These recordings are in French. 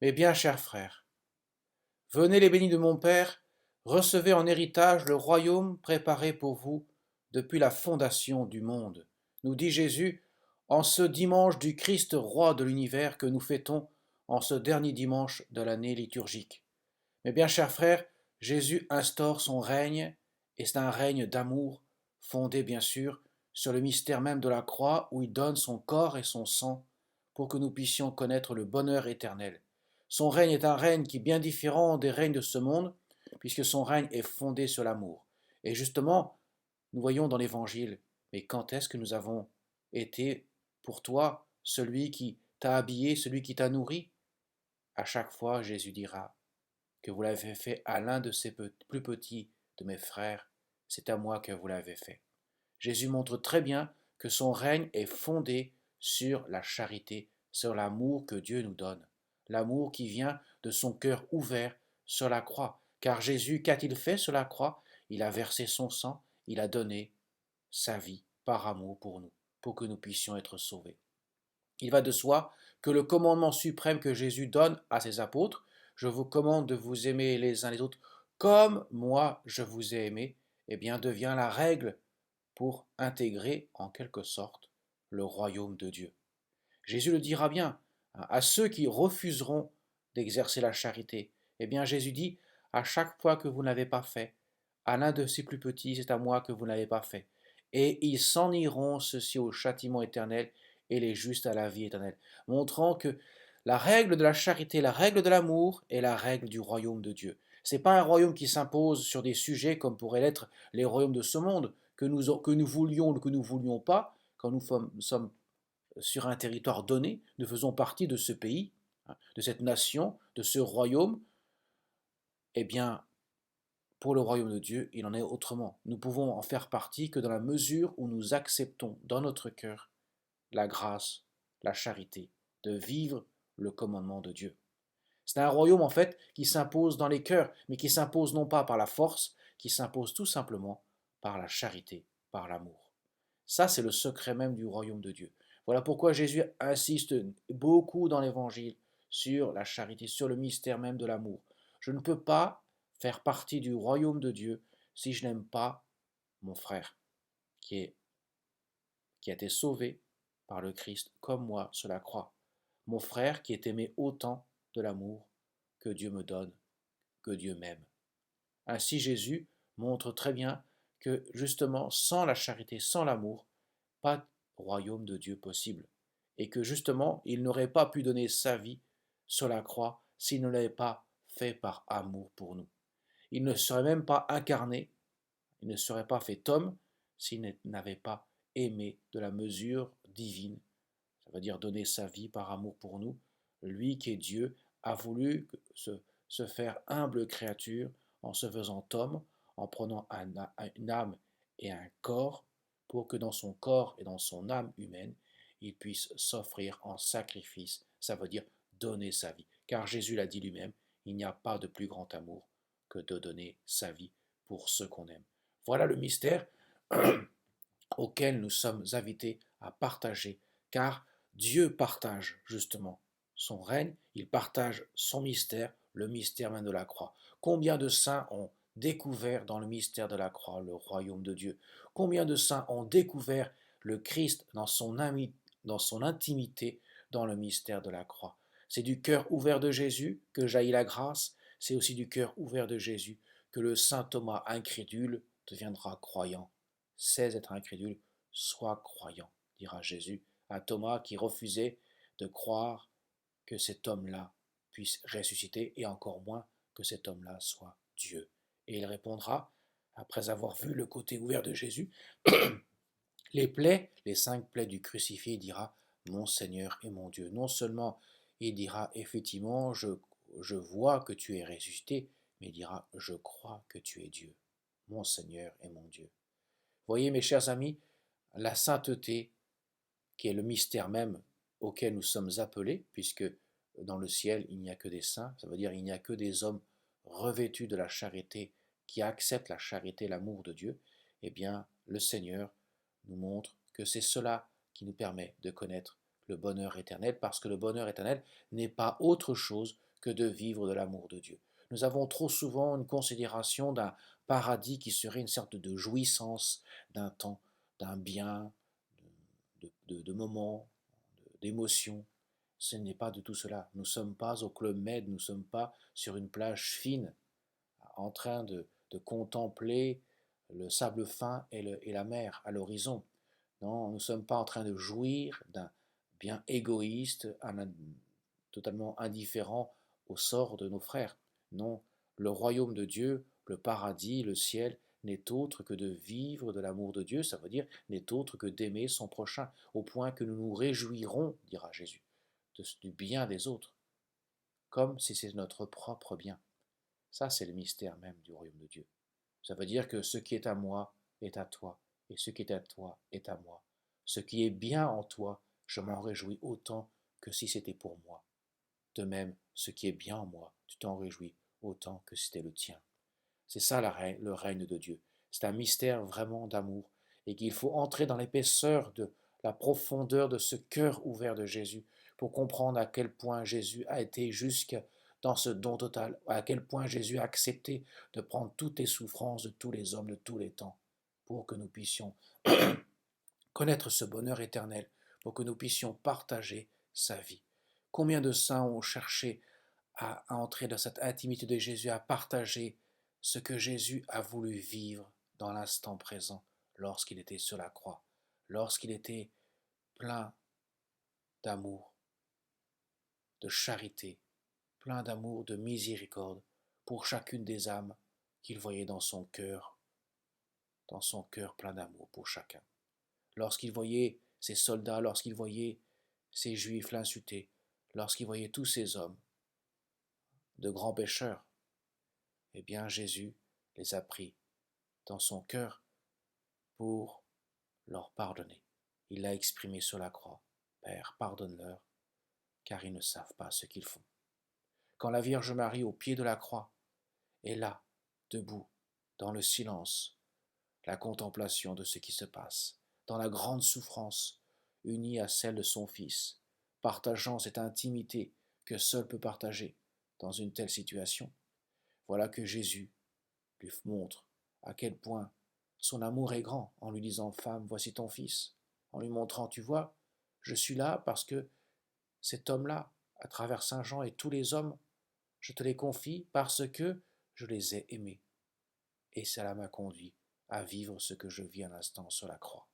Mes bien chers frères, venez les bénis de mon Père, recevez en héritage le royaume préparé pour vous depuis la fondation du monde, nous dit Jésus en ce dimanche du Christ roi de l'univers que nous fêtons en ce dernier dimanche de l'année liturgique. Mes bien chers frères, Jésus instaure son règne, et c'est un règne d'amour, fondé bien sûr sur le mystère même de la croix où il donne son corps et son sang pour que nous puissions connaître le bonheur éternel. Son règne est un règne qui est bien différent des règnes de ce monde, puisque son règne est fondé sur l'amour. Et justement, nous voyons dans l'Évangile, mais quand est-ce que nous avons été pour toi celui qui t'a habillé, celui qui t'a nourri? À chaque fois, Jésus dira, que vous l'avez fait à l'un de ces plus petits de mes frères, c'est à moi que vous l'avez fait. Jésus montre très bien que son règne est fondé sur la charité, sur l'amour que Dieu nous donne, l'amour qui vient de son cœur ouvert sur la croix. Car Jésus, qu'a-t-il fait sur la croix? Il a versé son sang, il a donné sa vie par amour pour nous, pour que nous puissions être sauvés. Il va de soi que le commandement suprême que Jésus donne à ses apôtres, je vous commande de vous aimer les uns les autres comme moi je vous ai aimé, eh bien devient la règle pour intégrer en quelque sorte le royaume de Dieu. Jésus le dira bien à ceux qui refuseront d'exercer la charité. Eh bien Jésus dit, à chaque fois que vous n'avez pas fait, à l'un de ces plus petits, c'est à moi que vous n'avez pas fait. Et ils s'en iront, ceux-ci, au châtiment éternel, et les justes à la vie éternelle. Montrant que la règle de la charité, la règle de l'amour est la règle du royaume de Dieu. Ce n'est pas un royaume qui s'impose sur des sujets comme pourraient l'être les royaumes de ce monde, que nous voulions ou que nous ne voulions pas, quand nous sommes sur un territoire donné, nous faisons partie de ce pays, de cette nation, de ce royaume. Eh bien, pour le royaume de Dieu, il en est autrement. Nous pouvons en faire partie que dans la mesure où nous acceptons dans notre cœur la grâce, la charité, de vivre le commandement de Dieu. C'est un royaume en fait qui s'impose dans les cœurs, mais qui s'impose non pas par la force, qui s'impose tout simplement par la charité, par l'amour. Ça, c'est le secret même du royaume de Dieu. Voilà pourquoi Jésus insiste beaucoup dans l'Évangile sur la charité, sur le mystère même de l'amour. Je ne peux pas faire partie du royaume de Dieu si je n'aime pas mon frère qui, est, qui a été sauvé par le Christ comme moi sur la croix. Mon frère qui est aimé autant de l'amour que Dieu me donne, que Dieu m'aime. Ainsi Jésus montre très bien que justement sans la charité, sans l'amour, pas de royaume de Dieu possible. Et que justement, il n'aurait pas pu donner sa vie sur la croix s'il ne l'avait pas fait par amour pour nous. Il ne serait même pas incarné, il ne serait pas fait homme s'il n'avait pas aimé de la mesure divine, ça veut dire donner sa vie par amour pour nous. Lui qui est Dieu a voulu se faire humble créature en se faisant homme, en prenant une âme et un corps, pour que dans son corps et dans son âme humaine, il puisse s'offrir en sacrifice, ça veut dire donner sa vie. Car Jésus l'a dit lui-même, il n'y a pas de plus grand amour que de donner sa vie pour ceux qu'on aime. Voilà le mystère auquel nous sommes invités à partager, car Dieu partage justement son règne, il partage son mystère, le mystère même de la croix. Combien de saints ont découvert dans le mystère de la croix le royaume de Dieu? Combien de saints ont découvert le Christ dans son intimité dans le mystère de la croix? C'est du cœur ouvert de Jésus que jaillit la grâce, c'est aussi du cœur ouvert de Jésus que le saint Thomas incrédule deviendra croyant. Cesse d'être incrédule, sois croyant, dira Jésus à Thomas qui refusait de croire que cet homme-là puisse ressusciter et encore moins que cet homme-là soit Dieu. Et il répondra, après avoir vu le côté ouvert de Jésus, les plaies, les 5 plaies du crucifié, il dira mon Seigneur et mon Dieu. Non seulement il dira effectivement je vois que tu es ressuscité, mais il dira je crois que tu es Dieu, mon Seigneur et mon Dieu. Voyez mes chers amis, la sainteté qui est le mystère même auquel nous sommes appelés, puisque dans le ciel il n'y a que des saints, ça veut dire il n'y a que des hommes revêtus de la charité, qui acceptent la charité, l'amour de Dieu, eh bien le Seigneur nous montre que c'est cela qui nous permet de connaître le bonheur éternel, parce que le bonheur éternel n'est pas autre chose que de vivre de l'amour de Dieu. Nous avons trop souvent une considération d'un paradis qui serait une sorte de jouissance d'un temps, d'un bien, de moments, d'émotions. Ce n'est pas de tout cela. Nous ne sommes pas au Club Med, nous ne sommes pas sur une plage fine en train de contempler le sable fin et la mer à l'horizon. Non, nous ne sommes pas en train de jouir d'un bien égoïste, totalement indifférent au sort de nos frères. Non, le royaume de Dieu, le paradis, le ciel, n'est autre que de vivre de l'amour de Dieu, ça veut dire n'est autre que d'aimer son prochain, au point que nous nous réjouirons, dira Jésus, du bien des autres, comme si c'est notre propre bien. Ça, c'est le mystère même du royaume de Dieu. Ça veut dire que ce qui est à moi est à toi, et ce qui est à toi est à moi. Ce qui est bien en toi, je m'en réjouis autant que si c'était pour moi. De même, ce qui est bien en moi, tu t'en réjouis autant que si c'était le tien. C'est ça le règne de Dieu. C'est un mystère vraiment d'amour, et qu'il faut entrer dans l'épaisseur de la profondeur de ce cœur ouvert de Jésus pour comprendre à quel point Jésus a été jusque dans ce don total, à quel point Jésus a accepté de prendre toutes les souffrances de tous les hommes de tous les temps pour que nous puissions connaître ce bonheur éternel, pour que nous puissions partager sa vie. Combien de saints ont cherché à entrer dans cette intimité de Jésus, à partager ce que Jésus a voulu vivre dans l'instant présent, lorsqu'il était sur la croix, lorsqu'il était plein d'amour, de charité, plein d'amour, de miséricorde pour chacune des âmes qu'il voyait dans son cœur plein d'amour pour chacun. Lorsqu'il voyait ses soldats, lorsqu'il voyait ces juifs l'insulter, lorsqu'il voyait tous ces hommes, de grands pécheurs, eh bien Jésus les a pris dans son cœur pour leur pardonner. Il l'a exprimé sur la croix. Père, pardonne-leur, car ils ne savent pas ce qu'ils font. Quand la Vierge Marie, au pied de la croix, est là, debout, dans le silence, la contemplation de ce qui se passe, dans la grande souffrance, unie à celle de son Fils, partageant cette intimité que seul peut partager dans une telle situation, voilà que Jésus lui montre à quel point son amour est grand en lui disant Femme, voici ton fils, en lui montrant Tu vois, je suis là parce que cet homme-là, à travers Saint Jean et tous les hommes, je te les confie parce que je les ai aimés. Et cela m'a conduit à vivre ce que je vis à l'instant sur la croix.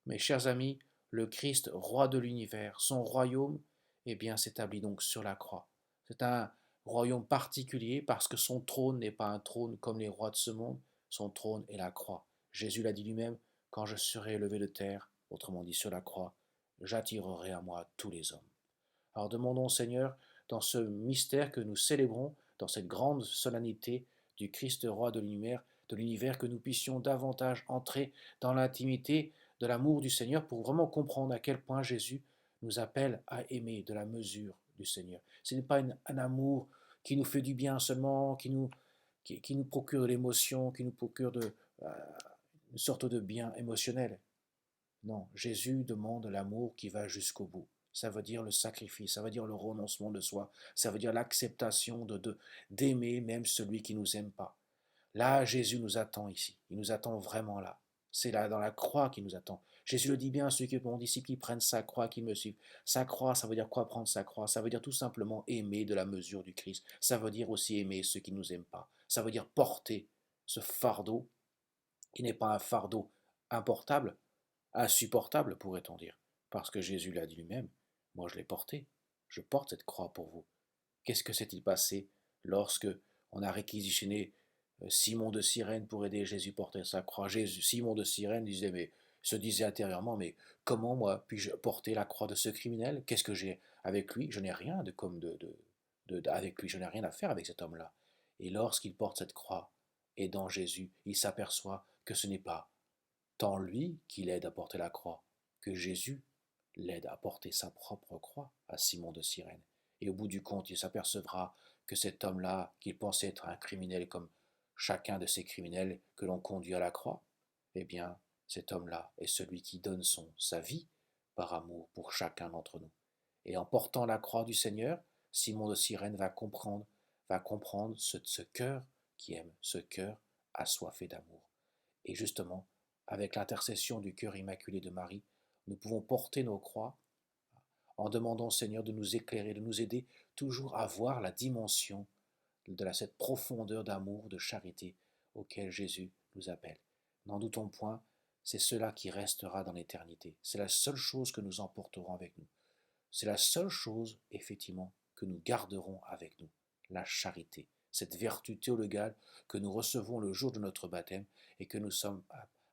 Mes chers amis, le Christ, roi de l'univers, son royaume, eh bien, s'établit donc sur la croix. C'est un royaume particulier parce que son trône n'est pas un trône comme les rois de ce monde, son trône est la croix. Jésus l'a dit lui-même, quand je serai élevé de terre, autrement dit sur la croix, j'attirerai à moi tous les hommes. Alors demandons au Seigneur, dans ce mystère que nous célébrons, dans cette grande solennité du Christ roi de l'univers, que nous puissions davantage entrer dans l'intimité de l'amour du Seigneur pour vraiment comprendre à quel point Jésus nous appelle à aimer de la mesure du Seigneur. Ce n'est pas un amour qui nous fait du bien seulement, qui nous procure de l'émotion, qui nous procure une sorte de bien émotionnel. Non, Jésus demande l'amour qui va jusqu'au bout. Ça veut dire le sacrifice, ça veut dire le renoncement de soi, ça veut dire l'acceptation d'aimer même celui qui ne nous aime pas. Là, Jésus nous attend ici. Il nous attend vraiment là. C'est là, dans la croix qu'il nous attend. Jésus le dit bien, ceux qui sont mon disciple, qui prennent sa croix, qui me suivent. Sa croix, ça veut dire quoi prendre sa croix? Ça veut dire tout simplement aimer de la mesure du Christ. Ça veut dire aussi aimer ceux qui ne nous aiment pas. Ça veut dire porter ce fardeau, qui n'est pas un fardeau importable, insupportable, pourrait-on dire. Parce que Jésus l'a dit lui-même, moi je l'ai porté. Je porte cette croix pour vous. Qu'est-ce que s'est-il passé lorsque on a réquisitionné Simon de Cyrène pour aider Jésus à porter sa croix? Simon de Cyrène se disait intérieurement, mais comment moi puis-je porter la croix de ce criminel? Qu'est-ce que j'ai avec lui? Je n'ai rien avec lui, je n'ai rien à faire avec cet homme-là. Et lorsqu'il porte cette croix, et dans Jésus, il s'aperçoit que ce n'est pas tant lui qui l'aide à porter la croix, que Jésus l'aide à porter sa propre croix à Simon de Cyrène. Et au bout du compte, il s'apercevra que cet homme-là, qu'il pensait être un criminel comme chacun de ces criminels que l'on conduit à la croix, eh bien, cet homme-là est celui qui donne sa vie par amour pour chacun d'entre nous. Et en portant la croix du Seigneur, Simon de Cyrène va comprendre ce cœur qui aime, ce cœur assoiffé d'amour. Et justement, avec l'intercession du cœur immaculé de Marie, nous pouvons porter nos croix en demandant au Seigneur de nous éclairer, de nous aider toujours à voir la dimension de cette profondeur d'amour, de charité auquel Jésus nous appelle. N'en doutons point, c'est cela qui restera dans l'éternité. C'est la seule chose que nous emporterons avec nous. C'est la seule chose, effectivement, que nous garderons avec nous, la charité, cette vertu théologale que nous recevons le jour de notre baptême et que nous sommes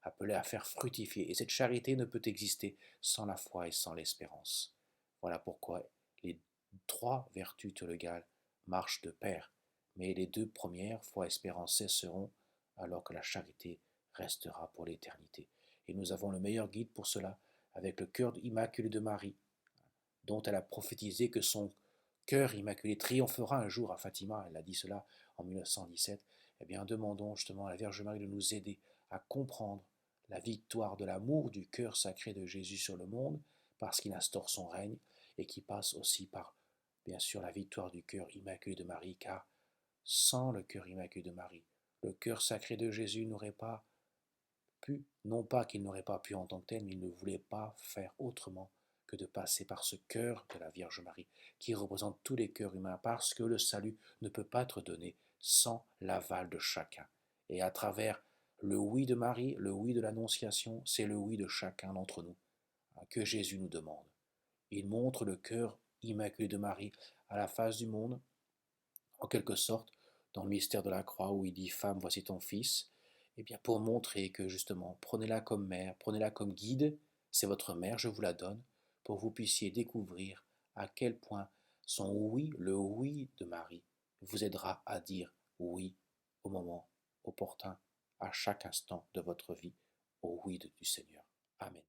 appelés à faire fructifier. Et cette charité ne peut exister sans la foi et sans l'espérance. Voilà pourquoi les trois vertus théologales marchent de pair, mais les deux premières, foi et espérance, cesseront alors que la charité restera pour l'éternité. Et nous avons le meilleur guide pour cela avec le cœur immaculé de Marie, dont elle a prophétisé que son cœur immaculé triomphera un jour à Fatima, elle a dit cela en 1917, eh bien demandons justement à la Vierge Marie de nous aider à comprendre la victoire de l'amour du cœur sacré de Jésus sur le monde, parce qu'il instaure son règne, et qui passe aussi par, bien sûr, la victoire du cœur immaculé de Marie, car sans le cœur immaculé de Marie, le cœur sacré de Jésus n'aurait pas pu, non pas qu'il n'aurait pas pu en tant que tel, mais il ne voulait pas faire autrement que de passer par ce cœur de la Vierge Marie, qui représente tous les cœurs humains, parce que le salut ne peut pas être donné sans l'aval de chacun. Et à travers le oui de Marie, le oui de l'Annonciation, c'est le oui de chacun d'entre nous que Jésus nous demande. Il montre le cœur immaculé de Marie à la face du monde, en quelque sorte, dans le mystère de la croix où il dit Femme, voici ton fils, eh bien pour montrer que justement, prenez-la comme mère, prenez-la comme guide, c'est votre mère, je vous la donne, pour que vous puissiez découvrir à quel point son oui, le oui de Marie, vous aidera à dire oui au moment opportun, à chaque instant de votre vie, au oui du Seigneur. Amen.